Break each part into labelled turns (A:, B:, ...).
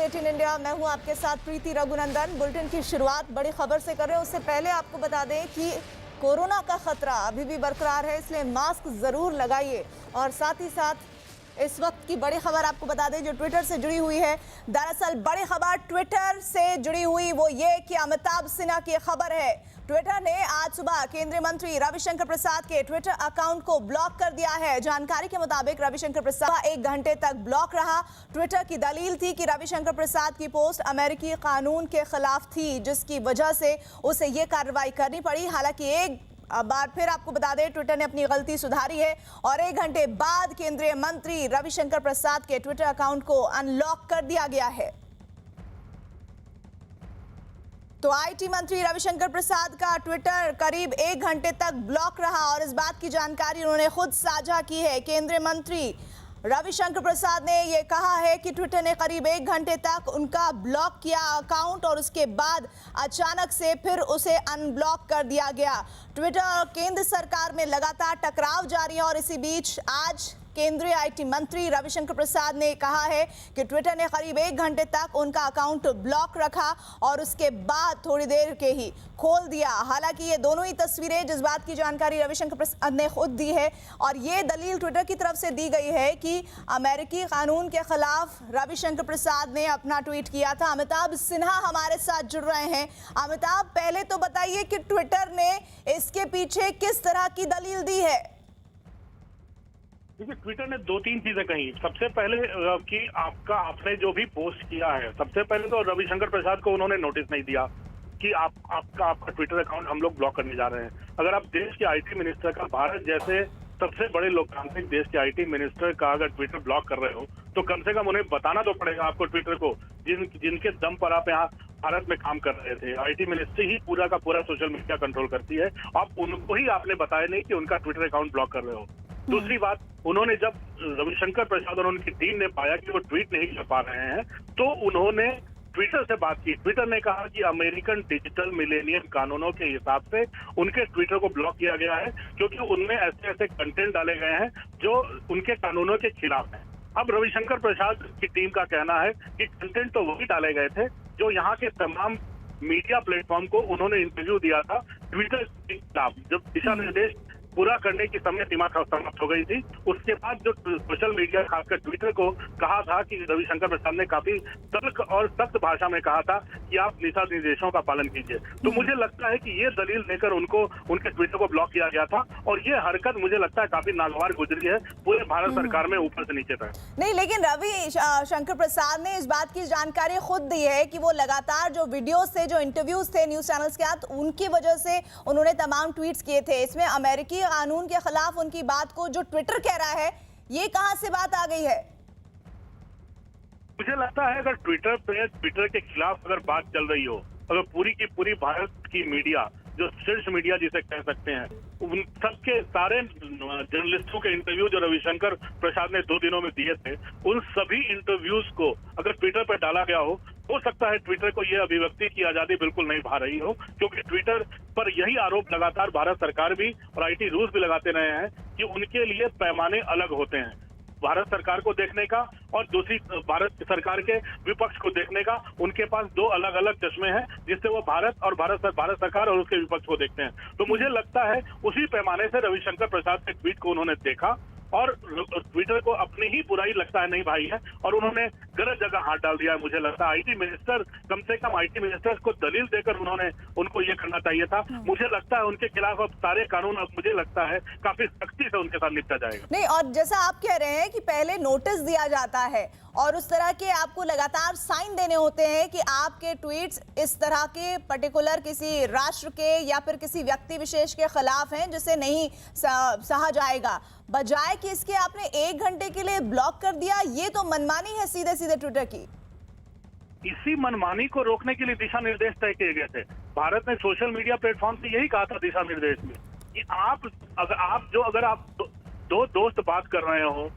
A: 18 India. मैं हूं आपके साथ प्रीति रघुनंदन। बुलेटिन की शुरुआत बड़ी खबर से कर रहे हैं। उससे पहले आपको बता दें कि कोरोना का खतरा अभी भी बरकरार है, इसलिए मास्क जरूर लगाइए। और साथ ही साथ इस वक्त की बड़ी खबर आपको बता दें जो ट्विटर से जुड़ी हुई है। दरअसल बड़ी खबर ट्विटर से जुड़ी हुई वो ये कि अमिताभ सिन्हा की खबर है। ट्विटर ने आज सुबह केंद्रीय मंत्री रविशंकर प्रसाद के ट्विटर अकाउंट को ब्लॉक कर दिया है। जानकारी के मुताबिक रविशंकर प्रसाद 1 घंटे तक ब्लॉक रहा। ट्विटर की दलील थी कि रविशंकर प्रसाद की पोस्ट अमेरिकी कानून के खिलाफ थी, जिसकी वजह से उसे ये कार्रवाई करनी पड़ी। हालांकि एक बार फिर आपको बता दें ट्विटर ने अपनी गलती सुधारी है और 1 घंटे बाद केंद्रीय मंत्री रविशंकर प्रसाद के ट्विटर अकाउंट को अनलॉक कर दिया गया है। तो आईटी मंत्री रविशंकर प्रसाद का ट्विटर करीब 1 घंटे तक ब्लॉक रहा और इस बात की जानकारी उन्होंने खुद साझा की है। केंद्रीय मंत्री रविशंकर प्रसाद ने यह कहा है कि ट्विटर ने करीब 1 घंटे तक उनका ब्लॉक किया अकाउंट और उसके बाद अचानक से फिर उसे अनब्लॉक कर दिया गया। ट्विटर और केंद्र सरकार में लगातार टकराव जारी है और इसी बीच आज केंद्रीय आईटी मंत्री रविशंकर प्रसाद ने कहा है कि ट्विटर ने करीब 1 घंटे तक उनका अकाउंट ब्लॉक रखा और उसके बाद थोड़ी देर के ही खोल दिया। हालांकि ये दोनों ही तस्वीरें जिस बात की जानकारी रविशंकर प्रसाद ने खुद दी है और ये दलील ट्विटर की तरफ से दी गई है कि अमेरिकी कानून के खिलाफ रविशंकर प्रसाद ने अपना ट्वीट किया था। अमिताभ सिन्हा हमारे साथ जुड़ रहे हैं। अमिताभ, पहले तो बताइए कि ट्विटर ने इसके पीछे किस तरह की दलील दी है?
B: देखिए, ट्विटर ने 2-3 चीजें कही। सबसे पहले कि आपने जो भी पोस्ट किया है, सबसे पहले तो रविशंकर प्रसाद को उन्होंने नोटिस नहीं दिया कि आपका ट्विटर अकाउंट हम लोग ब्लॉक करने जा रहे हैं। अगर आप देश के आईटी मिनिस्टर का, भारत जैसे सबसे बड़े लोकतांत्रिक देश के आईटी मिनिस्टर का अगर ट्विटर ब्लॉक कर रहे हो तो कम से कम उन्हें बताना तो पड़ेगा आपको ट्विटर को, जिनके दम पर आप यहाँ भारत में काम कर रहे थे। आईटी मिनिस्ट्री ही पूरा का पूरा सोशल मीडिया कंट्रोल करती है। आप उनको ही आपने बताया नहीं कि उनका ट्विटर अकाउंट ब्लॉक कर रहे हो। दूसरी बात, उन्होंने जब रविशंकर प्रसाद और उनकी टीम ने पाया कि वो ट्वीट नहीं कर पा रहे हैं तो उन्होंने ट्विटर से बात की। ट्विटर ने कहा कि अमेरिकन डिजिटल मिलेनियम कानूनों के हिसाब से उनके ट्विटर को ब्लॉक किया गया है क्योंकि उनमें ऐसे ऐसे कंटेंट डाले गए हैं जो उनके कानूनों के खिलाफ हैं। अब रविशंकर प्रसाद की टीम का कहना है कि कंटेंट तो वही डाले गए थे जो यहाँ के तमाम मीडिया प्लेटफॉर्म को उन्होंने इंटरव्यू दिया था ट्विटर के खिलाफ। जब दिशा निर्देश पूरा करने की समय सीमा समाप्त हो गई थी, उसके बाद जो सोशल मीडिया खासकर ट्विटर को कहा था कि रविशंकर प्रसाद ने काफी तल्ख और सख्त भाषा में कहा था कि आप दिशा निर्देशों का पालन कीजिए। तो मुझे लगता है कि ये दलील देकर उनको उनके ट्विटर को ब्लॉक किया गया था और ये हरकत मुझे लगता है काफी नागवार गुजरी है पूरे भारत सरकार में ऊपर से नीचे तक।
A: नहीं, लेकिन रविशंकर प्रसाद ने इस बात की जानकारी खुद दी है कि वो लगातार जो वीडियोस थे, जो इंटरव्यूज थे न्यूज चैनल्स के साथ, उनकी वजह से उन्होंने तमाम ट्वीट्स किए थे। इसमें अमेरिकी कानून के खिलाफ उनकी बात को जो ट्विटर कह रहा है, ये कहां से बात आ गई है?
B: मुझे लगता है अगर ट्विटर के खिलाफ अगर बात चल रही हो, अगर पूरी की पूरी भारत की मीडिया, जो शीर्ष मीडिया जिसे कह सकते हैं, उन सबके सारे जर्नलिस्टों के इंटरव्यू जो रविशंकर प्रसाद ने 2 दिनों में दिए थे, उन सभी इंटरव्यूज को अगर ट्विटर पर डाला गया हो सकता है ट्विटर को यह अभिव्यक्ति की आजादी बिल्कुल नहीं भा रही हो, क्योंकि ट्विटर पर यही आरोप लगातार भारत सरकार भी और आईटी रूल्स भी लगाते रहे हैं कि उनके लिए पैमाने अलग होते हैं। भारत सरकार को देखने का और दूसरी भारत सरकार के विपक्ष को देखने का उनके पास 2 अलग अलग चश्मे हैं, जिससे वो भारत सरकार और उसके विपक्ष को देखते हैं। तो मुझे लगता है उसी पैमाने से रविशंकर प्रसाद के ट्वीट को उन्होंने देखा और ट्विटर को अपनी ही बुराई लगता है नहीं भाई है और उन्होंने गलत जगह हाथ डाल दिया है। मुझे लगता है आईटी मिनिस्टर, कम से कम आईटी मिनिस्टर्स को दलील देकर उनको ये करना चाहिए था। मुझे लगता है उनके खिलाफ अब सारे कानून, अब मुझे लगता है काफी सख्ती से उनके साथ निपटा जाएगा।
A: नहीं, और जैसा आप कह रहे हैं कि पहले नोटिस दिया जाता है और उस तरह के आपको लगातार साइन देने होते हैं कि आपके ट्वीट्स इस तरह के पर्टिकुलर किसी राष्ट्र के या फिर किसी व्यक्ति विशेष के खिलाफ हैं जिसे नहीं सहा जाएगा, बजाय कि इसके आपने 1 घंटे के लिए ब्लॉक कर दिया। ये तो मनमानी है सीधे सीधे ट्विटर की।
B: इसी मनमानी को रोकने के लिए दिशा निर्देश तय किए गए थे। भारत ने सोशल मीडिया प्लेटफॉर्म से यही कहा था दिशा निर्देश में कि अगर आप दो दोस्त बात कर रहे हो,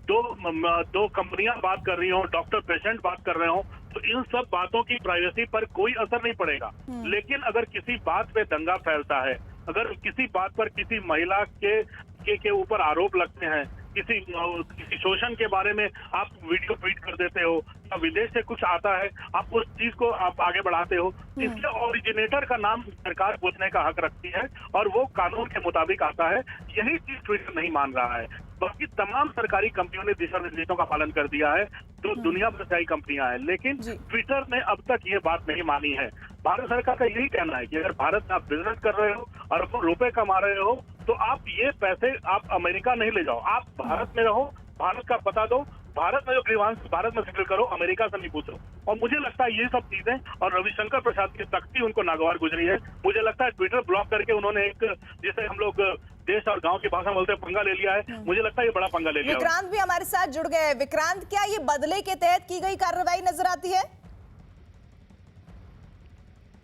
B: दो कंपनियां बात कर रही हो, डॉक्टर पेशेंट बात कर रहे हो, तो इन सब बातों की प्राइवेसी पर कोई असर नहीं पड़ेगा। लेकिन अगर किसी बात पे दंगा फैलता है, अगर किसी बात पर किसी महिला के ऊपर आरोप लगते हैं किसी शोषण के बारे में आप वीडियो ट्वीट कर देते हो या विदेश से कुछ आता है, आप उस चीज को आप आगे बढ़ाते हो, इसके ओरिजिनेटर का नाम सरकार पूछने का हक रखती है और वो कानून के मुताबिक आता है। यही चीज ट्विटर नहीं मान रहा है। बाकी तमाम सरकारी कंपनियों ने दिशा निर्देशों का पालन कर दिया है, जो दुनिया भर से आई कंपनियां हैं, लेकिन ट्विटर ने अब तक ये बात नहीं मानी है। भारत सरकार का यही कहना है कि अगर भारत में आप बिजनेस कर रहे हो और अरबों रुपए कमा रहे हो तो आप ये पैसे आप अमेरिका नहीं ले जाओ, आप भारत में रहो, भारत का पता दो, भारत में जो ग्रीवांस भारत में सेटल करो, अमेरिका से नहीं पूछो। और मुझे लगता है ये सब चीजें और रविशंकर प्रसाद की सख्ती उनको नागवार गुजरी है। मुझे लगता है ट्विटर ब्लॉक करके उन्होंने एक, जिसे हम लोग देश और गांव की भाषा में बोलते हैं, पंगा ले लिया है। मुझे लगता है ये बड़ा पंगा ले लिया।
A: विक्रांत भी हमारे साथ जुड़ गए। विक्रांत, क्या ये बदले के तहत की गई कार्रवाई नजर आती है?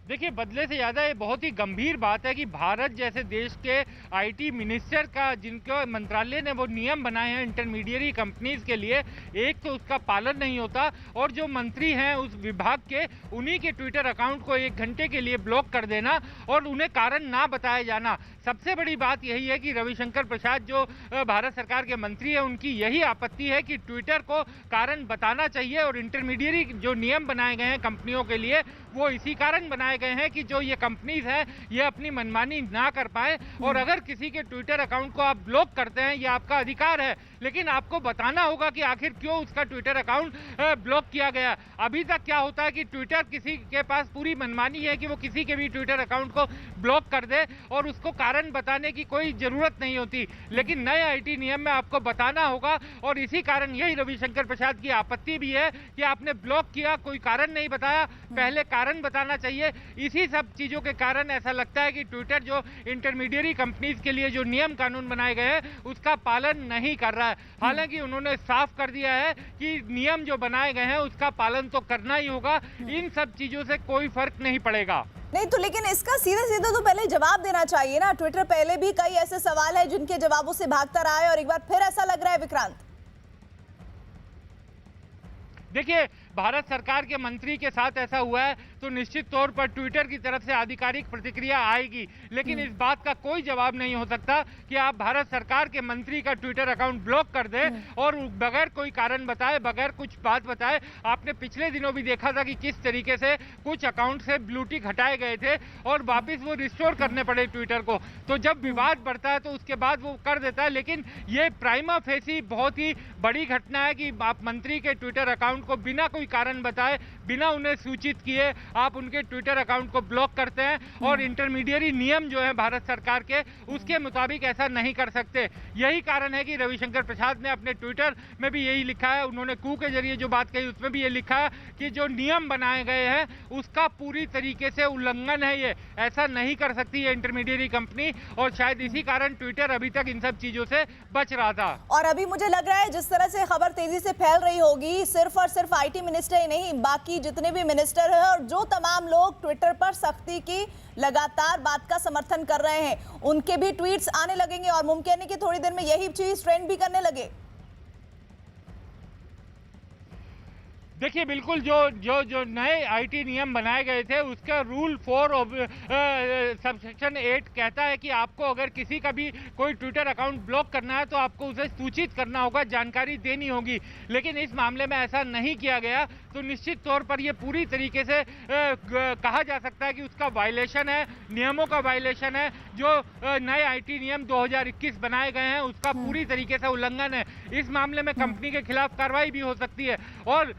C: देखिए, बदले से ज़्यादा ये बहुत ही गंभीर बात है कि भारत जैसे देश के आईटी मिनिस्टर का, जिनके मंत्रालय ने वो नियम बनाए हैं इंटरमीडिएरी कंपनीज के लिए, एक तो उसका पालन नहीं होता और जो मंत्री हैं उस विभाग के, उन्हीं के ट्विटर अकाउंट को 1 घंटे के लिए ब्लॉक कर देना और उन्हें कारण ना बताया जाना। सबसे बड़ी बात यही है कि रविशंकर प्रसाद जो भारत सरकार के मंत्री हैं, उनकी यही आपत्ति है कि ट्विटर को कारण बताना चाहिए और इंटरमीडिएरी जो नियम बनाए गए हैं कंपनियों के लिए, वो इसी कारण बनाए गए हैं कि जो ये कंपनीज हैं ये अपनी मनमानी ना कर पाए। और अगर किसी के ट्विटर अकाउंट को आप ब्लॉक करते हैं, ये आपका अधिकार है, लेकिन आपको बताना होगा कि आखिर क्यों उसका ट्विटर अकाउंट ब्लॉक किया गया। अभी तक क्या होता है कि ट्विटर किसी के पास पूरी मनमानी है कि वो किसी के भी ट्विटर अकाउंट को ब्लॉक कर दे और उसको कारण बताने की कोई जरूरत नहीं होती, लेकिन नए आईटी नियम में आपको बताना होगा। और इसी कारण यही रविशंकर प्रसाद की आपत्ति भी है कि आपने ब्लॉक किया, कोई कारण नहीं बताया, पहले कारण बताना चाहिए। इसी सब चीजों के कारण ऐसा लगता है कि ट्विटर जो इंटरमीडिएरी कंपनीज के लिए जो नियम कानून बनाए गए हैं उसका पालन नहीं कर रहा है। हालांकि उन्होंने साफ कर दिया है कि नियम जो बनाए गए हैं उसका पालन तो करना ही होगा, इन सब चीजों से कोई फर्क नहीं पड़ेगा।
A: नहीं तो लेकिन इसका सीधे सीधे तो पहले जवाब देना चाहिए ना। ट्विटर पहले भी कई ऐसे सवाल है जिनके जवाबों से भागता रहा है और एक बार फिर ऐसा लग रहा है विक्रांत।
C: देखिए, भारत सरकार के मंत्री के साथ ऐसा हुआ है तो निश्चित तौर पर ट्विटर की तरफ से आधिकारिक प्रतिक्रिया आएगी, लेकिन इस बात का कोई जवाब नहीं हो सकता कि आप भारत सरकार के मंत्री का ट्विटर अकाउंट ब्लॉक कर दें और बगैर कोई कारण बताए, बगैर कुछ बात बताए। आपने पिछले दिनों भी देखा था कि किस तरीके से कुछ अकाउंट से ब्लू टिक हटाए गए थे और वापस वो रिस्टोर करने पड़े ट्विटर को। तो जब विवाद बढ़ता है तो उसके बाद वो कर देता है, लेकिन ये प्राइमा फेसी बहुत ही बड़ी घटना है कि आप मंत्री के ट्विटर अकाउंट को बिना कोई कारण बताए, बिना उन्हें सूचित किए आप उनके ट्विटर अकाउंट को ब्लॉक करते हैं और इंटरमीडिएरी नियम जो है भारत सरकार के, उसके मुताबिक ऐसा नहीं कर सकते। यही कारण है कि रविशंकर प्रसाद ने अपने ट्विटर में भी यही लिखा है, उन्होंने कू के जरिए जो बात कही उसमें भी ये लिखा है कि जो नियम बनाए गए हैं उसका पूरी तरीके से उल्लंघन है, ये ऐसा नहीं कर सकती है इंटरमीडिएरी कंपनी, और शायद इसी कारण ट्विटर अभी तक इन सब चीजों से बच रहा था।
A: और अभी मुझे लग रहा है जिस तरह से खबर तेजी से फैल रही होगी, सिर्फ और सिर्फ आईटी मिनिस्टर ही नहीं, बाकी जितने भी मिनिस्टर हैं और जो तमाम लोग ट्विटर पर सख्ती की लगातार बात का समर्थन कर रहे हैं, उनके भी ट्वीट्स आने लगेंगे और मुमकिन है कि थोड़ी देर में यही चीज ट्रेंड भी करने लगे।
C: देखिए, बिल्कुल जो नए आईटी नियम बनाए गए थे उसका रूल 4 ऑफ सबसेक्शन 8 कहता है कि आपको अगर किसी का भी कोई ट्विटर अकाउंट ब्लॉक करना है तो आपको उसे सूचित करना होगा, जानकारी देनी होगी। लेकिन इस मामले में ऐसा नहीं किया गया, तो निश्चित तौर पर यह पूरी तरीके से कहा जा सकता है कि उसका वायलेशन है, नियमों का वायलेशन है। जो नए आईटी नियम 2021 बनाए गए हैं उसका पूरी तरीके से उल्लंघन है। इस मामले में कंपनी के खिलाफ कार्रवाई भी हो सकती है। और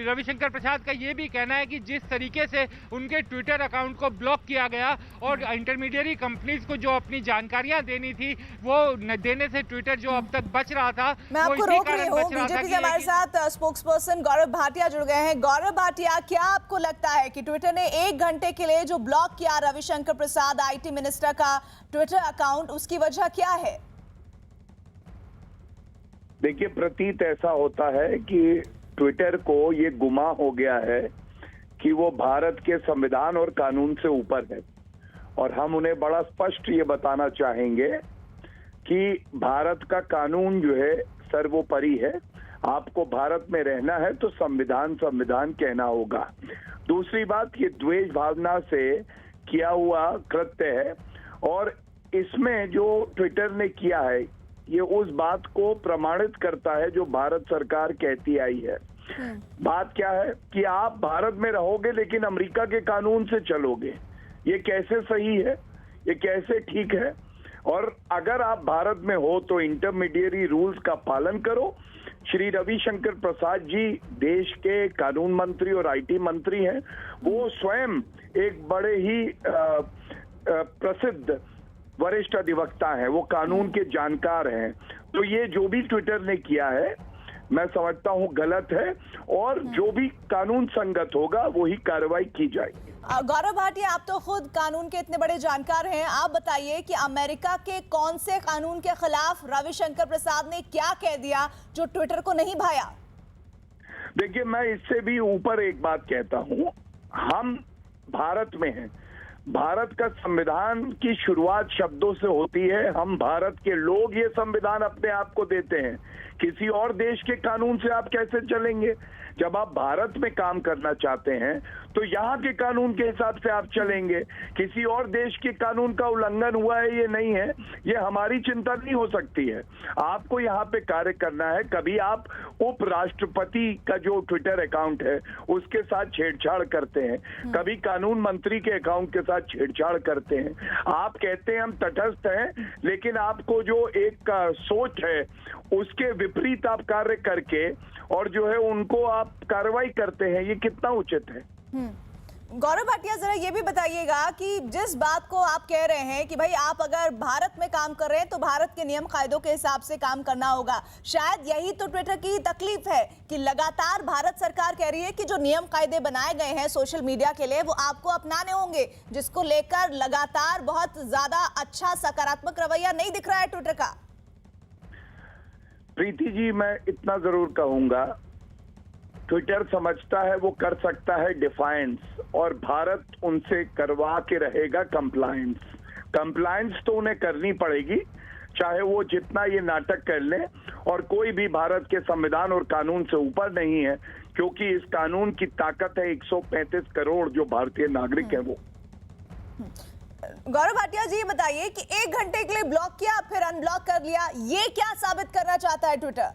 C: रविशंकर प्रसाद का ये भी कहना है कि जिस तरीके से उनके ट्विटर अकाउंट को ब्लॉक किया गया और इंटरमीडिएरी कंपनीज को जो अपनी जानकारियां देनी थी वो देने से ट्विटर जो अब तक बच रहा था,
A: मैं आपको रोक रही हूं। बीजेपी से हमारे साथ स्पोक्स पर्सन गौरव भाटिया जुड़ गए हैं। गौरव भाटिया, क्या आपको लगता है कि ट्विटर ने 1 घंटे के लिए जो ब्लॉक किया रविशंकर प्रसाद आईटी मिनिस्टर का ट्विटर अकाउंट, उसकी वजह क्या है?
D: देखिए, प्रतीत ऐसा होता है कि ट्विटर को ये गुमा हो गया है कि वो भारत के संविधान और कानून से ऊपर है, और हम उन्हें बड़ा स्पष्ट ये बताना चाहेंगे कि भारत का कानून जो है सर्वोपरि है। आपको भारत में रहना है तो संविधान कहना होगा। दूसरी बात, ये द्वेष भावना से किया हुआ कृत्य है, और इसमें जो ट्विटर ने किया है ये उस बात को प्रमाणित करता है जो भारत सरकार कहती आई है। बात क्या है कि आप भारत में रहोगे लेकिन अमेरिका के कानून से चलोगे। ये कैसे सही है, ये कैसे ठीक है? और अगर आप भारत में हो तो इंटरमीडिएरी रूल्स का पालन करो। श्री रविशंकर प्रसाद जी देश के कानून मंत्री और आईटी मंत्री हैं। वो स्वयं एक बड़े ही प्रसिद्ध वरिष्ठ अधिवक्ता हैं, वो कानून के जानकार हैं। तो ये जो भी ट्विटर ने किया है मैं समझता हूं गलत है, और जो भी कानून संगत होगा वही कार्रवाई की जाएगी।
A: गौरव भाटिया, आप तो खुद कानून के इतने बड़े जानकार हैं, आप बताइए कि अमेरिका के कौन से कानून के खिलाफ रविशंकर प्रसाद ने क्या कह दिया जो ट्विटर को नहीं भाया?
D: देखिए, मैं इससे भी ऊपर एक बात कहता हूं, हम भारत में हैं। भारत का संविधान की शुरुआत शब्दों से होती है। हम भारत के लोग ये संविधान अपने आप को देते हैं। किसी और देश के कानून से आप कैसे चलेंगे? जब आप भारत में काम करना चाहते हैं तो यहाँ के कानून के हिसाब से आप चलेंगे। किसी और देश के कानून का उल्लंघन हुआ है ये नहीं है, ये हमारी चिंता नहीं हो सकती है। आपको यहाँ पे कार्य करना है। कभी आप उपराष्ट्रपति का जो ट्विटर अकाउंट है उसके साथ छेड़छाड़ करते हैं, कभी कानून मंत्री के अकाउंट के साथ छेड़छाड़ करते हैं। आप कहते हैं हम तटस्थ हैं, लेकिन आपको जो एक सोच है उसके विपरीत आप कार्य करके और जो है उनको आप कार्रवाई करते हैं, ये कितना उचित है?
A: गौरव भाटिया, जरा ये भी बताइएगा कि जिस बात को आप कह रहे हैं कि भाई आप अगर भारत में काम कर रहे हैं तो भारत के नियम कायदों के हिसाब से काम करना होगा, शायद यही तो ट्विटर की तकलीफ है कि लगातार भारत सरकार कह रही है कि जो नियम कायदे बनाए गए हैं सोशल मीडिया के लिए वो आपको अपनाने होंगे, जिसको लेकर लगातार बहुत ज्यादा अच्छा सकारात्मक रवैया नहीं दिख रहा है ट्विटर का।
D: प्रीति जी, मैं इतना जरूर कहूंगा, ट्विटर समझता है वो कर सकता है डिफाइंस, और भारत उनसे करवा के रहेगा कंप्लायंस। कंप्लायंस तो उन्हें करनी पड़ेगी, चाहे वो जितना ये नाटक कर लें। और कोई भी भारत के संविधान और कानून से ऊपर नहीं है, क्योंकि इस कानून की ताकत है 135 करोड़ जो भारतीय नागरिक हैं वो।
A: गौरव भाटिया जी, बताइए कि 1 घंटे के लिए ब्लॉक किया फिर अनब्लॉक कर लिया, ये क्या साबित करना चाहता है ट्विटर?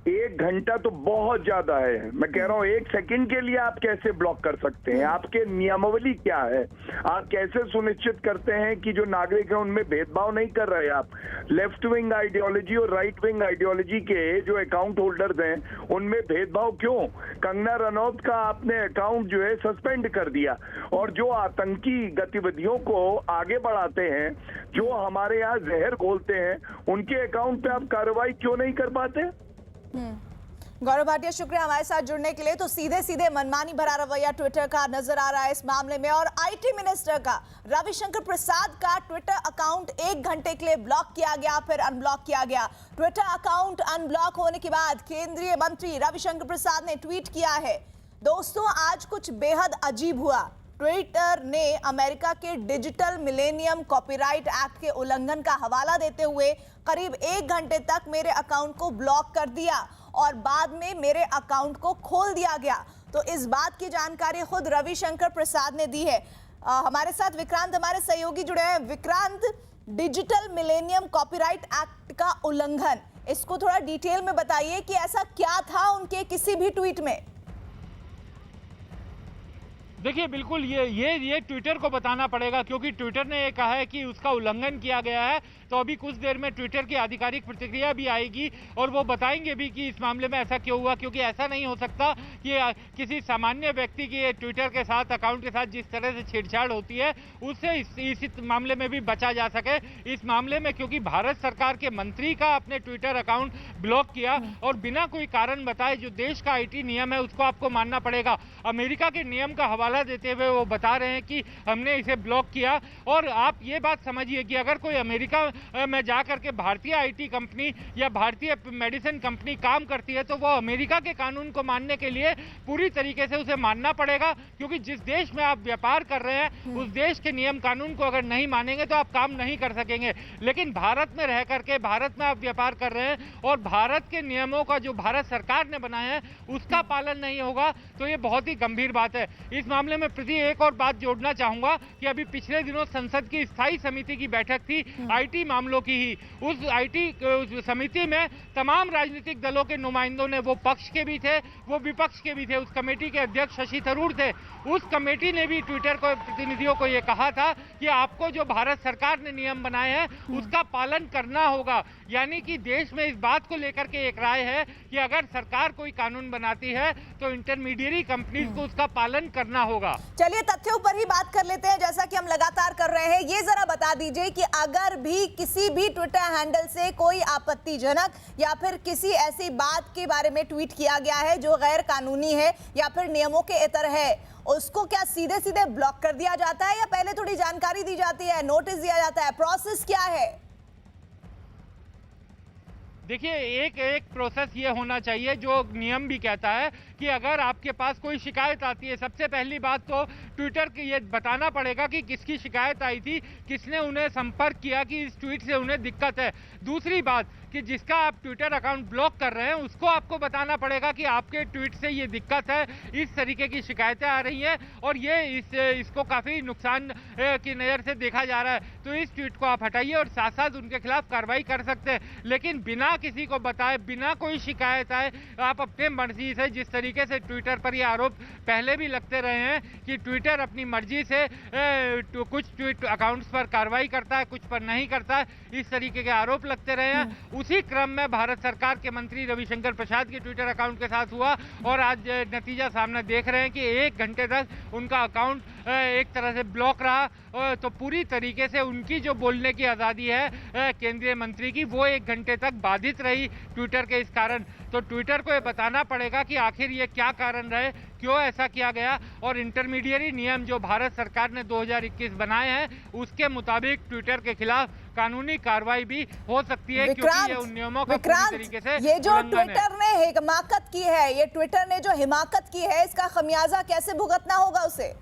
D: 1 घंटा तो बहुत ज्यादा है। मैं कह रहा हूं 1 सेकंड के लिए आप कैसे ब्लॉक कर सकते हैं? आपके नियमावली क्या है? आप कैसे सुनिश्चित करते हैं कि जो नागरिक है उनमें भेदभाव नहीं कर रहे आप? लेफ्ट विंग आइडियोलॉजी और राइट विंग आइडियोलॉजी के जो अकाउंट होल्डर्स हैं उनमें भेदभाव क्यों? कंगना रनौत का आपने अकाउंट जो है सस्पेंड कर दिया, और जो आतंकी गतिविधियों को आगे बढ़ाते हैं, जो हमारे यहाँ जहर घोलते हैं, उनके अकाउंट पे आप कार्रवाई क्यों नहीं कर पाते?
A: गौरव भाटिया, शुक्रिया हमारे साथ जुड़ने के लिए। तो सीधे सीधे मनमानी भरा रवैया ट्विटर का नजर आ रहा है इस मामले में, और आईटी मिनिस्टर का रविशंकर प्रसाद का ट्विटर अकाउंट 1 घंटे के लिए ब्लॉक किया गया, फिर अनब्लॉक किया गया। ट्विटर अकाउंट अनब्लॉक होने के बाद केंद्रीय मंत्री रविशंकर प्रसाद ने ट्वीट किया है, दोस्तों आज कुछ बेहद अजीब हुआ। ट्विटर ने अमेरिका के डिजिटल मिलेनियम कॉपीराइट एक्ट के उल्लंघन का हवाला देते हुए करीब 1 घंटे तक मेरे अकाउंट को ब्लॉक कर दिया और बाद में मेरे अकाउंट को खोल दिया गया। तो इस बात की जानकारी खुद रविशंकर प्रसाद ने दी है। हमारे साथ विक्रांत हमारे सहयोगी जुड़े हैं। Vikrant, digital millennium copyright act का उल्लंघन, इसको थोड़ा डिटेल में बताइए कि ऐसा क्या था उनके किसी भी ट्वीट में?
C: देखिए, बिल्कुल ये ट्विटर को बताना पड़ेगा, क्योंकि ट्विटर ने ये कहा है कि उसका उल्लंघन किया गया है। तो अभी कुछ देर में ट्विटर की आधिकारिक प्रतिक्रिया भी आएगी और वो बताएंगे भी कि इस मामले में ऐसा क्यों हुआ, क्योंकि ऐसा नहीं हो सकता कि किसी सामान्य व्यक्ति की ट्विटर के साथ, अकाउंट के साथ जिस तरह से छेड़छाड़ होती है उससे इस मामले में भी बचा जा सके। इस मामले में क्योंकि भारत सरकार के मंत्री का अपने ट्विटर अकाउंट ब्लॉक किया और बिना कोई कारण बताए, जो देश का आईटी नियम है उसको आपको मानना पड़ेगा। अमेरिका के नियम का हवाला देते हुए वो बता रहे हैं कि हमने इसे ब्लॉक किया। और आप ये बात समझिए कि अगर कोई अमेरिका में जाकर के भारतीय आईटी कंपनी या भारतीय मेडिसिन कंपनी काम करती है तो वो अमेरिका के कानून को मानने के लिए पूरी तरीके से उसे मानना पड़ेगा, क्योंकि जिस देश में आप व्यापार कर रहे हैं उस देश के नियम कानून को अगर नहीं मानेंगे तो आप काम नहीं कर सकेंगे। लेकिन भारत में रह करके भारत में आप व्यापार कर रहे हैं और भारत के नियमों का जो भारत सरकार ने बनाया है उसका पालन नहीं होगा, तो ये बहुत ही गंभीर बात है। इस मामले में प्रति एक और बात जोड़ना चाहूंगा कि अभी पिछले दिनों संसद की स्थायी समिति की बैठक थी आईटी मामलों की ही। उस आईटी समिति में तमाम राजनीतिक दलों के नुमाइंदों ने, वो पक्ष के भी थे वो विपक्ष के भी थे, उस कमेटी के अध्यक्ष शशि थरूर थे। उस कमेटी ने भी ट्विटर को प्रतिनिधियों को ये कहा था कि आपको जो भारत सरकार ने नियम बनाए हैं उसका पालन करना होगा। यानी कि देश में इस बात को लेकर के एक राय है कि अगर सरकार कोई कानून बनाती है तो इंटरमीडिएरी कंपनीज को उसका पालन करना होगा।
A: चलिए तथ्यों पर ही बात कर लेते हैं, जैसा कि हम लगातार कर रहे हैं। ये जरा बता दीजिए कि अगर भी किसी भी ट्विटर हैंडल से कोई आपत्तिजनक या फिर किसी ऐसी बात के बारे में ट्वीट किया गया है जो गैर कानूनी है या फिर नियमों के इतर है, उसको क्या सीधे सीधे ब्लॉक कर दिया जाता है या पहले थोड़ी जानकारी दी जाती है, नोटिस दिया जाता है, प्रोसेस क्या है?
C: देखिए, एक प्रोसेस ये होना चाहिए जो नियम भी कहता है कि अगर आपके पास कोई शिकायत आती है, सबसे पहली बात तो ट्विटर की ये बताना पड़ेगा कि किसकी शिकायत आई थी, किसने उन्हें संपर्क किया कि इस ट्वीट से उन्हें दिक्कत है। दूसरी बात कि जिसका आप ट्विटर अकाउंट ब्लॉक कर रहे हैं उसको आपको बताना पड़ेगा कि आपके ट्वीट से ये दिक्कत है, इस तरीके की शिकायतें आ रही हैं और ये इसको काफ़ी नुकसान की नज़र से देखा जा रहा है, तो इस ट्वीट को आप हटाइए और साथ साथ उनके खिलाफ कार्रवाई कर सकते हैं। लेकिन बिना किसी को बताए, बिना कोई शिकायत आए, आप अपने मर्जी से, जिस तरीके से ट्विटर पर ये आरोप पहले भी लगते रहे हैं कि ट्विटर अपनी मर्जी से कुछ ट्वीट अकाउंट्स पर कार्रवाई करता है, कुछ पर नहीं करता है, इस तरीके के आरोप लगते रहे हैं। उसी क्रम में भारत सरकार के मंत्री रविशंकर प्रसाद के ट्विटर अकाउंट के साथ हुआ और आज नतीजा सामने देख रहे हैं कि 1 घंटे तक उनका अकाउंट एक तरह से ब्लॉक रहा। तो पूरी तरीके से उनकी जो बोलने की आज़ादी है केंद्रीय मंत्री की, वो 1 घंटे तक बाधित रही ट्विटर के इस कारण। तो ट्विटर को ये बताना पड़ेगा कि आखिर ये क्या कारण रहे, क्यों ऐसा किया गया और इंटरमीडिएरी नियम जो भारत सरकार ने 2021 बनाए हैं उसके मुताबिक ट्विटर के खिलाफ कानूनी कार्रवाई भी हो सकती है, क्योंकि ये उन नियमों का पूरी तरीके से
A: ये जो ट्विटर ने हिमाकत की है, ये ट्विटर ने जो हिमाकत की है, इसका खमियाजा कैसे भुगतना होगा उसे?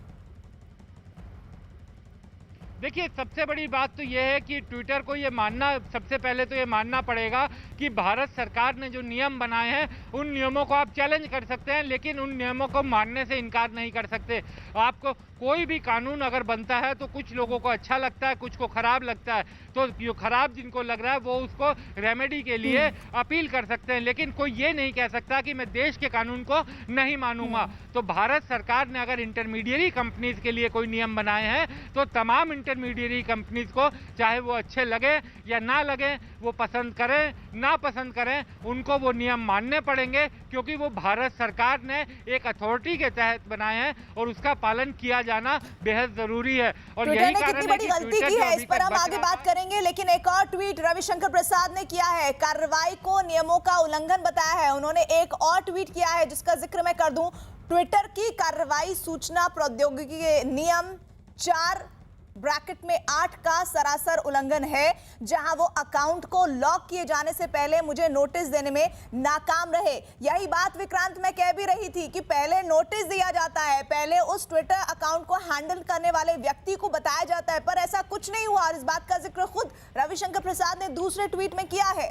C: देखिए, सबसे बड़ी बात तो यह है कि ट्विटर को ये मानना, सबसे पहले तो ये मानना पड़ेगा कि भारत सरकार ने जो नियम बनाए हैं उन नियमों को आप चैलेंज कर सकते हैं, लेकिन उन नियमों को मानने से इनकार नहीं कर सकते। आपको कोई भी कानून अगर बनता है तो कुछ लोगों को अच्छा लगता है, कुछ को खराब लगता है, तो जो खराब जिनको लग रहा है वो उसको रेमेडी के लिए अपील कर सकते हैं, लेकिन कोई ये नहीं कह सकता कि मैं देश के कानून को नहीं मानूंगा। तो भारत सरकार ने अगर इंटरमीडिएरी कंपनीज के लिए कोई नियम बनाए हैं तो तमाम इंटरमीडिएरी कंपनीज को, चाहे वो अच्छे लगे या ना लगे, वो पसंद करें ना पसंद करें, उनको वो नियम मानने पड़ेंगे, क्योंकि वो भारत सरकार ने एक अथॉरिटी के तहत बनाए हैं और उसका पालन किया जाना बेहद जरूरी है। और यही कारण
A: कितनी बड़ी गलती की है, इस पर हम आगे बात करेंगे, लेकिन एक और ट्वीट रविशंकर प्रसाद ने किया है, कार्रवाई को नियमों का उल्लंघन बताया है। उन्होंने एक और ट्वीट किया है जिसका जिक्र मैं कर दूं, ट्विटर की कार्रवाई सूचना प्रौद्योगिकी के नियम 4(8) का सरासर उल्लंघन है, जहां वो अकाउंट को लॉक किए जाने से पहले मुझे नोटिस देने में नाकाम रहे। यही बात विक्रांत में कह भी रही थी कि पहले नोटिस दिया जाता है, पहले उस ट्विटर अकाउंट को हैंडल करने वाले व्यक्ति को बताया जाता है, पर ऐसा कुछ नहीं हुआ और इस बात का जिक्र खुद रविशंकर प्रसाद ने दूसरे ट्वीट में किया है।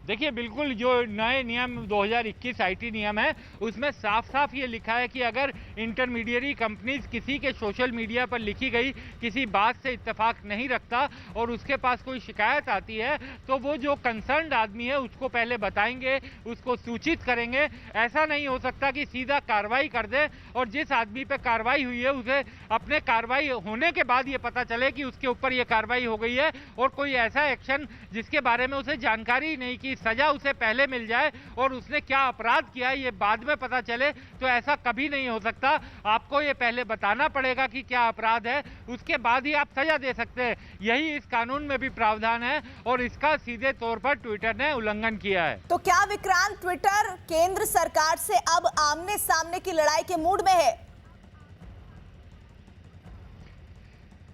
C: देखिए, बिल्कुल जो नए नियम 2021 आईटी नियम है उसमें साफ साफ ये लिखा है कि अगर इंटरमीडिएरी कंपनीज किसी के सोशल मीडिया पर लिखी गई किसी बात से इत्तेफाक नहीं रखता और उसके पास कोई शिकायत आती है तो वो जो कंसर्न्ड आदमी है उसको पहले बताएंगे, उसको सूचित करेंगे। ऐसा नहीं हो सकता कि सीधा कार्रवाई कर दे और जिस आदमी पे कार्रवाई हुई है उसे अपने कार्रवाई होने के बाद ये पता चले कि उसके ऊपर ये कार्रवाई हो गई है और कोई ऐसा एक्शन जिसके बारे में उसे जानकारी नहीं की, सजा उसे पहले मिल जाए और उसने क्या अपराध किया ये बाद में पता चले, तो ऐसा कभी नहीं हो सकता। आपको ये पहले बताना पड़ेगा कि क्या अपराध है, उसके बाद ही आप सजा दे सकते हैं। यही इस कानून में भी प्रावधान है और इसका सीधे तौर पर ट्विटर ने उल्लंघन किया है।
A: तो क्या विक्रांत ट्विटर केंद्र सरकार से अब आमने सामने की लड़ाई के मूड में है?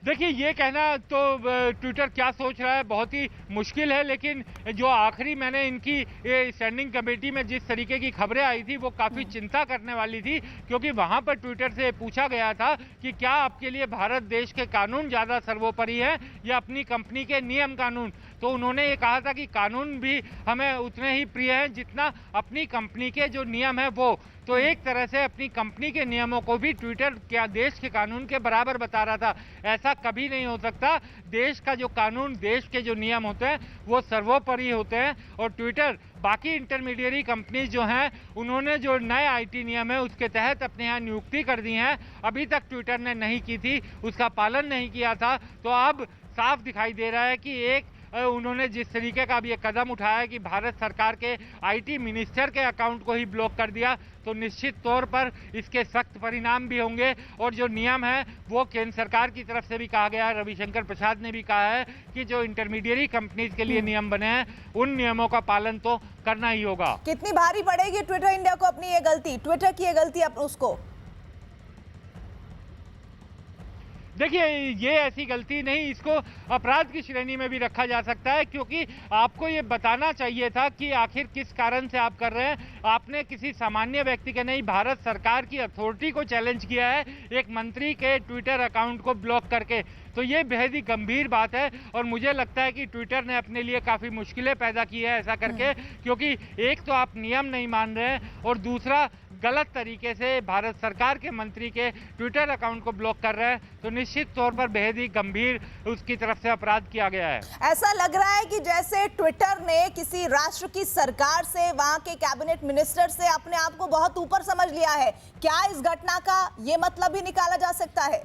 C: देखिए, ये कहना तो ट्विटर क्या सोच रहा है बहुत ही मुश्किल है, लेकिन जो आखिरी मैंने इनकी स्टैंडिंग कमेटी में जिस तरीके की खबरें आई थी वो काफ़ी चिंता करने वाली थी, क्योंकि वहाँ पर ट्विटर से पूछा गया था कि क्या आपके लिए भारत देश के कानून ज़्यादा सर्वोपरि है या अपनी कंपनी के नियम कानून। तो उन्होंने ये कहा था कि कानून भी हमें उतने ही प्रिय हैं जितना अपनी कंपनी के जो नियम है वो। तो एक तरह से अपनी कंपनी के नियमों को भी ट्विटर क्या देश के कानून के बराबर बता रहा था। ऐसा कभी नहीं हो सकता। देश का जो कानून, देश के जो नियम होते हैं वो सर्वोपरि होते हैं। और ट्विटर बाकी इंटरमीडियरी कंपनीज जो हैं उन्होंने जो नए आईटी नियम है उसके तहत अपने यहाँ नियुक्ति कर दी है, अभी तक ट्विटर ने नहीं की थी, उसका पालन नहीं किया था। तो अब साफ दिखाई दे रहा है कि उन्होंने जिस तरीके का अब ये कदम उठाया है कि भारत सरकार के आईटी मिनिस्टर के अकाउंट को ही ब्लॉक कर दिया, तो निश्चित तौर पर इसके सख्त परिणाम भी होंगे। और जो नियम है वो केंद्र सरकार की तरफ से भी कहा गया है, रविशंकर प्रसाद ने भी कहा है कि जो इंटरमीडियरी कंपनीज के लिए नियम बने हैं उन नियमों का पालन तो करना ही होगा।
A: कितनी भारी पड़ेगी ट्विटर इंडिया को अपनी ये गलती, ट्विटर की ये गलती उसको?
C: देखिए, ये ऐसी गलती नहीं, इसको अपराध की श्रेणी में भी रखा जा सकता है, क्योंकि आपको ये बताना चाहिए था कि आखिर किस कारण से आप कर रहे हैं। आपने किसी सामान्य व्यक्ति के नहीं, भारत सरकार की अथॉरिटी को चैलेंज किया है एक मंत्री के ट्विटर अकाउंट को ब्लॉक करके। तो ये बेहद ही गंभीर बात है और मुझे लगता है कि ट्विटर ने अपने लिए काफ़ी मुश्किलें पैदा की है ऐसा करके, क्योंकि एक तो आप नियम नहीं मान रहे हैं और दूसरा गलत तरीके से भारत सरकार के मंत्री के ट्विटर अकाउंट को ब्लॉक कर रहे हैं। तो निश्चित तौर पर बेहद ही गंभीर उसकी तरफ से अपराध किया गया है।
A: ऐसा लग रहा है कि जैसे ट्विटर ने किसी राष्ट्र की सरकार से, वहां के कैबिनेट मिनिस्टर से अपने आप को बहुत ऊपर समझ लिया है। क्या इस घटना का ये मतलब भी निकाला जा सकता है?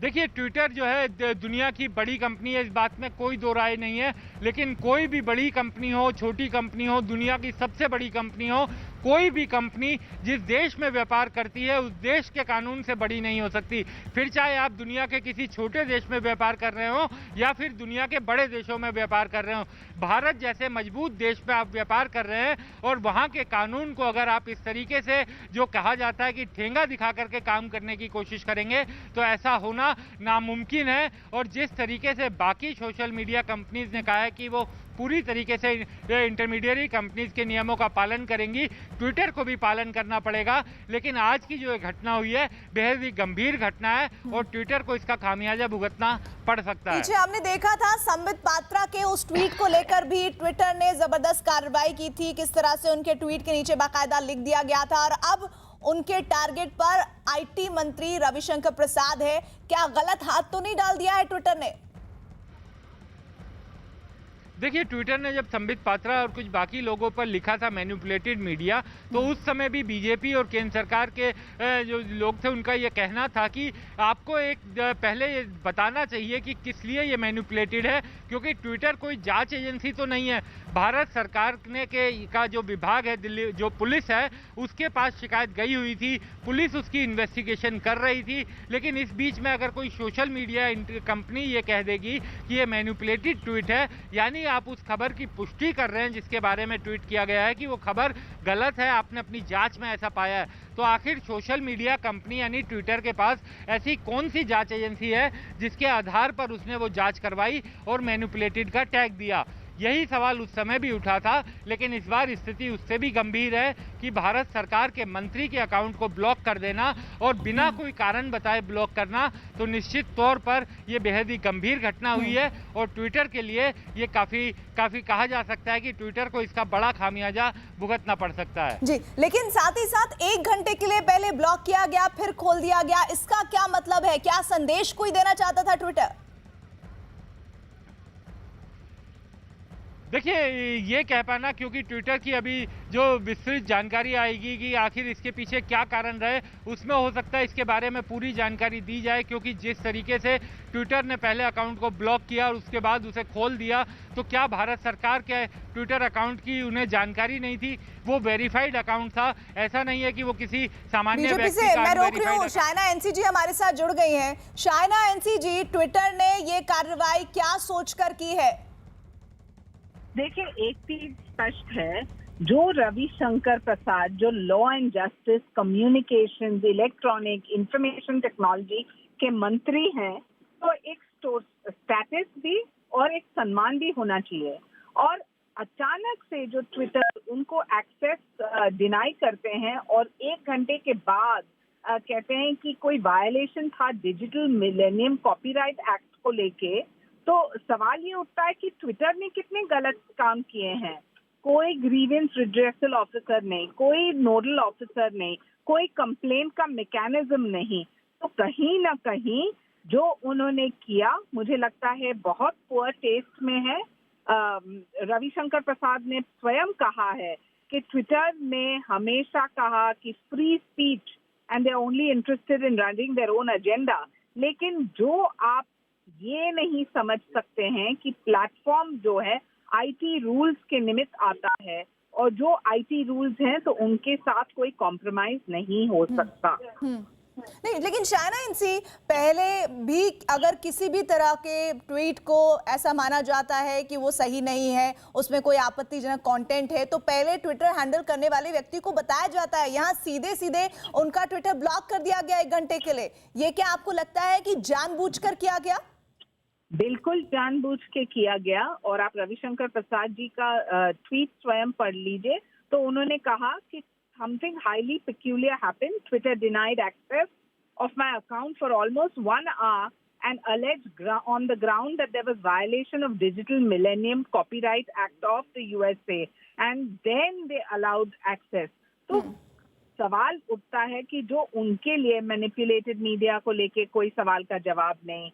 C: देखिए, ट्विटर जो है दुनिया की बड़ी कंपनी है, इस बात में कोई दो राय नहीं है। लेकिन कोई भी बड़ी कंपनी हो, छोटी कंपनी हो, दुनिया की सबसे बड़ी कंपनी हो, कोई भी कंपनी जिस देश में व्यापार करती है उस देश के कानून से बड़ी नहीं हो सकती। फिर चाहे आप दुनिया के किसी छोटे देश में व्यापार कर रहे हो या फिर दुनिया के बड़े देशों में व्यापार कर रहे हो, भारत जैसे मजबूत देश में आप व्यापार कर रहे हैं और वहाँ के कानून को अगर आप इस तरीके से, जो कहा जाता है कि ठेंगा दिखा करके काम करने की कोशिश करेंगे, तो ऐसा होना नामुमकिन है। और जिस तरीके से बाकी सोशल मीडिया कंपनीज ने कहा है कि वो पूरी तरीके से इंटरमीडियरी कंपनीज के नियमों का पालन करेंगी, ट्विटर को भी पालन करना पड़ेगा। लेकिन आज की जो घटना हुई है बेहद ही गंभीर घटना है और ट्विटर को इसका खामियाजा भुगतना पड़ सकता है।
A: पीछे हमने देखा था संबित पात्रा के उस ट्वीट को लेकर भी ट्विटर ने जबरदस्त कार्रवाई की थी, किस तरह से उनके ट्वीट के नीचे बाकायदा लिख दिया गया था। और अब उनके टारगेट पर आईटी मंत्री रविशंकर प्रसाद है। क्या गलत हाथ तो नहीं डाल दिया है ट्विटर ने?
C: देखिए, ट्विटर ने जब संबित पात्रा और कुछ बाकी लोगों पर लिखा था मैनिपुलेटेड मीडिया, तो उस समय भी बीजेपी और केंद्र सरकार के जो लोग थे उनका ये कहना था कि आपको एक पहले ये बताना चाहिए कि किस लिए ये मैनिपुलेटेड है, क्योंकि ट्विटर कोई जांच एजेंसी तो नहीं है। भारत सरकार ने का जो विभाग है, दिल्ली जो पुलिस है, उसके पास शिकायत गई हुई थी, पुलिस उसकी इन्वेस्टिगेशन कर रही थी। लेकिन इस बीच में अगर कोई सोशल मीडिया कंपनी ये कह देगी कि ये मैनिपुलेटेड ट्वीट है, यानी आप उस खबर की पुष्टि कर रहे हैं जिसके बारे में ट्वीट किया गया है कि वो खबर गलत है, आपने अपनी जांच में ऐसा पाया है, तो आखिर सोशल मीडिया कंपनी यानी ट्विटर के पास ऐसी कौन सी जांच एजेंसी है जिसके आधार पर उसने वो जांच करवाई और मैनिपुलेटेड का टैग दिया? यही सवाल उस समय भी उठा था। लेकिन इस बार स्थिति उससे भी गंभीर है कि भारत सरकार के मंत्री के अकाउंट को ब्लॉक कर देना और बिना कोई कारण बताए ब्लॉक करना, तो निश्चित तौर पर यह बेहद ही गंभीर घटना हुई है और ट्विटर के लिए ये काफी कहा जा सकता है कि ट्विटर को इसका बड़ा खामियाजा भुगतना पड़ सकता है।
A: जी, लेकिन साथ ही साथ 1 घंटे के लिए पहले ब्लॉक किया गया, फिर खोल दिया गया, इसका क्या मतलब है? क्या संदेश कोई देना चाहता था ट्विटर?
C: देखिए, ये कह पाना, क्योंकि ट्विटर की अभी जो विस्तृत जानकारी आएगी कि आखिर इसके पीछे क्या कारण रहे, उसमें हो सकता है इसके बारे में पूरी जानकारी दी जाए। क्योंकि जिस तरीके से ट्विटर ने पहले अकाउंट को ब्लॉक किया और उसके बाद उसे खोल दिया, तो क्या भारत सरकार के ट्विटर अकाउंट की उन्हें जानकारी नहीं थी? वो वेरीफाइड अकाउंट था, ऐसा नहीं है कि वो किसी सामान्य व्यक्ति का।
A: मैं रोक रही हूँ, शायना एनसी जी हमारे साथ जुड़ गई हैं। शायना एनसी जी, ट्विटर ने ये कार्रवाई क्या सोचकर की है?
E: देखिए, एक चीज स्पष्ट है, जो रविशंकर प्रसाद जो law and justice, communications, electronic, information technology के मंत्री हैं, तो एक स्टेटस भी और एक सम्मान भी होना चाहिए। और अचानक से जो ट्विटर उनको एक्सेस डिनाई करते हैं और 1 घंटे के बाद कहते हैं कि कोई वायलेशन था डिजिटल मिलेनियम कॉपीराइट एक्ट को लेके, तो सवाल ये उठता है कि ट्विटर ने कितने गलत काम किए हैं। कोई ग्रीवेंस रिड्रेसल ऑफिसर नहीं, कोई नोडल ऑफिसर नहीं, कोई कंप्लेंट का मैकेनिज्म नहीं। तो कहीं ना कहीं जो उन्होंने किया मुझे लगता है बहुत पुअर टेस्ट में है। रविशंकर प्रसाद ने स्वयं कहा है कि ट्विटर ने हमेशा कहा कि free speech and they are only interested in running their own agenda. लेकिन जो आप ये नहीं समझ सकते हैं कि प्लेटफॉर्म जो है आईटी रूल्स के निमित्त आता है, और जो आईटी रूल्स हैं तो उनके साथ कोई कॉम्प्रोमाइज नहीं हो सकता।
A: नहीं, लेकिन शायना इनसी पहले भी अगर किसी भी तरह के ट्वीट को ऐसा माना जाता है कि वो सही नहीं है, उसमें कोई आपत्तिजनक कंटेंट है, तो पहले ट्विटर हैंडल करने वाले व्यक्ति को बताया जाता है। यहाँ सीधे सीधे उनका ट्विटर ब्लॉक कर दिया गया 1 घंटे के लिए। ये क्या आपको लगता है कि जानबूझकर किया गया?
E: बिल्कुल जानबूझ के किया गया। और आप रविशंकर प्रसाद जी का ट्वीट स्वयं पढ़ लीजिए, तो उन्होंने कहा कि something highly peculiar happened. Twitter denied access of my account for almost 1 hour and alleged on the ground that there was violation of Digital Millennium Copyright Act of the USA, and then they allowed access. तो सवाल उठता है कि जो उनके लिए manipulated media को लेके कोई सवाल का जवाब नहीं,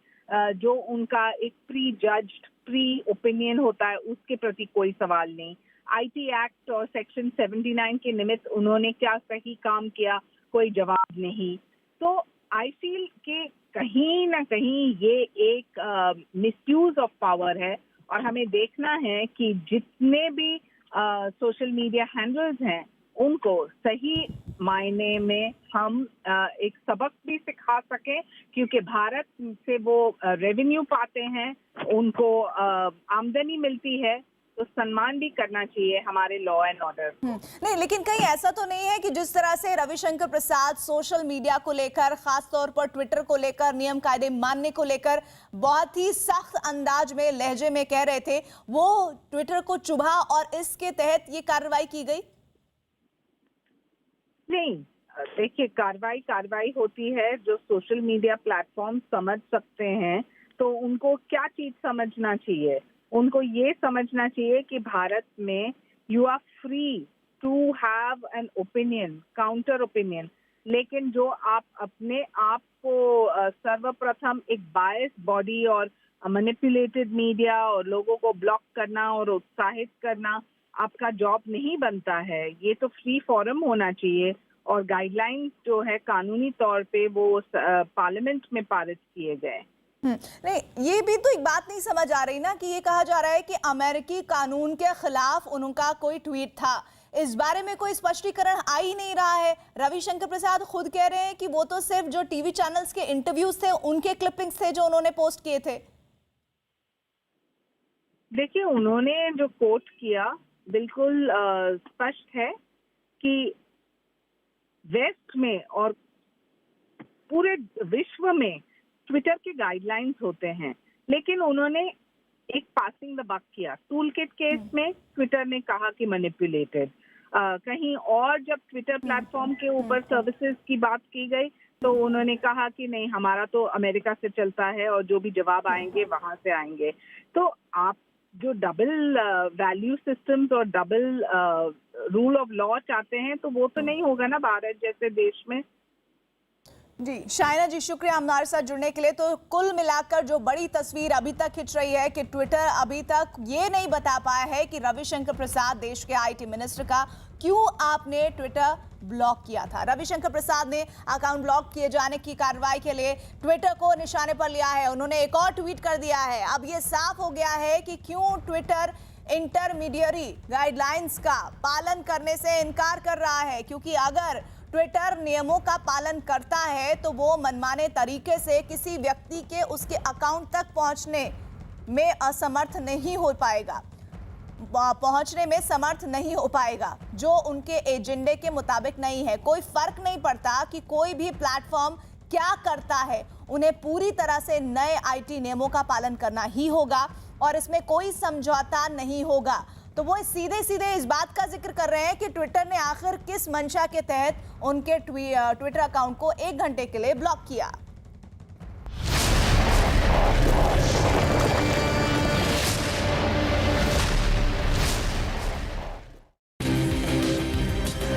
E: जो उनका एक प्री जज्ड प्री ओपिनियन होता है उसके प्रति कोई सवाल नहीं, आईटी एक्ट और सेक्शन 79 के निमित्त उन्होंने क्या सही काम किया, कोई जवाब नहीं। तो आई फील कि कहीं ना कहीं ये एक मिसयूज ऑफ पावर है, और हमें देखना है कि जितने भी सोशल मीडिया हैंडल्स हैं उनको सही मायने में हम एक सबक भी सिखा सकें, क्योंकि भारत से वो रेवेन्यू पाते हैं, उनको आमदनी मिलती है, तो सम्मान भी करना चाहिए हमारे लॉ एंड ऑर्डर।
A: नहीं, लेकिन कहीं ऐसा तो नहीं है कि जिस तरह से रविशंकर प्रसाद सोशल मीडिया को लेकर, खास तौर पर ट्विटर को लेकर, नियम कायदे मानने को लेकर बहुत ही सख्त अंदाज में, लहजे में कह रहे थे, वो ट्विटर को चुभा और इसके तहत ये कार्रवाई की गई?
E: नहीं, देखिए कार्रवाई होती है। जो सोशल मीडिया प्लेटफॉर्म समझ सकते हैं तो उनको क्या चीज समझना चाहिए? उनको ये समझना चाहिए कि भारत में you are free to have an opinion, counter opinion, लेकिन जो आप अपने आप को सर्वप्रथम एक बायस बॉडी और मैनिपुलेटेड मीडिया और लोगों को ब्लॉक करना और उत्साहित करना आपका जॉब नहीं बनता है। ये तो फ्री फोरम होना चाहिए, और गाइडलाइंस जो है कानूनी तौर पे वो पार्लियामेंट में पारित किए गए।
A: नहीं, ये भी तो एक बात नहीं समझ आ रही ना कि ये कहा जा रहा है कि अमेरिकी कानून के खिलाफ उनका कोई ट्वीट था। इस बारे में कोई स्पष्टीकरण आ ही नहीं रहा है। रविशंकर प्रसाद खुद कह रहे हैं कि वो तो सिर्फ जो टीवी चैनल्स के इंटरव्यूज थे उनके क्लिपिंग्स थे जो उन्होंने पोस्ट किए थे।
E: देखिए, उन्होंने जो कोट किया बिल्कुल स्पष्ट है कि वेस्ट में और पूरे विश्व में ट्विटर के गाइडलाइंस होते हैं, लेकिन उन्होंने एक पासिंग द बक किया। टूलकिट केस में ट्विटर ने कहा कि मैनिपुलेटेड, कहीं और जब ट्विटर प्लेटफॉर्म के ऊपर सर्विसेज की बात की गई तो उन्होंने कहा कि नहीं, हमारा तो अमेरिका से चलता है और जो भी जवाब आएंगे वहां से आएंगे। तो आप जो डबल वैल्यू सिस्टम्स और डबल रूल ऑफ लॉ चाहते हैं तो वो तो नहीं होगा ना भारत जैसे देश में।
A: जी शाइना जी, शुक्रिया हमारे साथ जुड़ने के लिए। तो कुल मिलाकर जो बड़ी तस्वीर अभी तक खिंच रही है कि ट्विटर अभी तक ये नहीं बता पाया है कि रविशंकर प्रसाद, देश के आईटी मिनिस्टर का, क्यों आपने ट्विटर ब्लॉक किया था। रविशंकर प्रसाद ने अकाउंट ब्लॉक किए जाने की कार्रवाई के लिए ट्विटर को निशाने पर लिया है। उन्होंने एक और ट्वीट कर दिया है। अब ये साफ हो गया है कि क्यों ट्विटर इंटरमीडियरी गाइडलाइंस का पालन करने से इनकार कर रहा है, क्योंकि अगर ट्विटर नियमों का पालन करता है तो वो मनमाने तरीके से किसी व्यक्ति के उसके अकाउंट तक पहुंचने में असमर्थ नहीं हो पाएगा, पहुंचने में समर्थ नहीं हो पाएगा, जो उनके एजेंडे के मुताबिक नहीं है। कोई फर्क नहीं पड़ता कि कोई भी प्लेटफॉर्म क्या करता है, उन्हें पूरी तरह से नए आईटी नियमों का पालन करना ही होगा और इसमें कोई समझौता नहीं होगा। तो वो सीधे सीधे इस बात का जिक्र कर रहे हैं कि ट्विटर ने आखिर किस मंशा के तहत उनके ट्विटर अकाउंट को 1 घंटे के लिए ब्लॉक किया।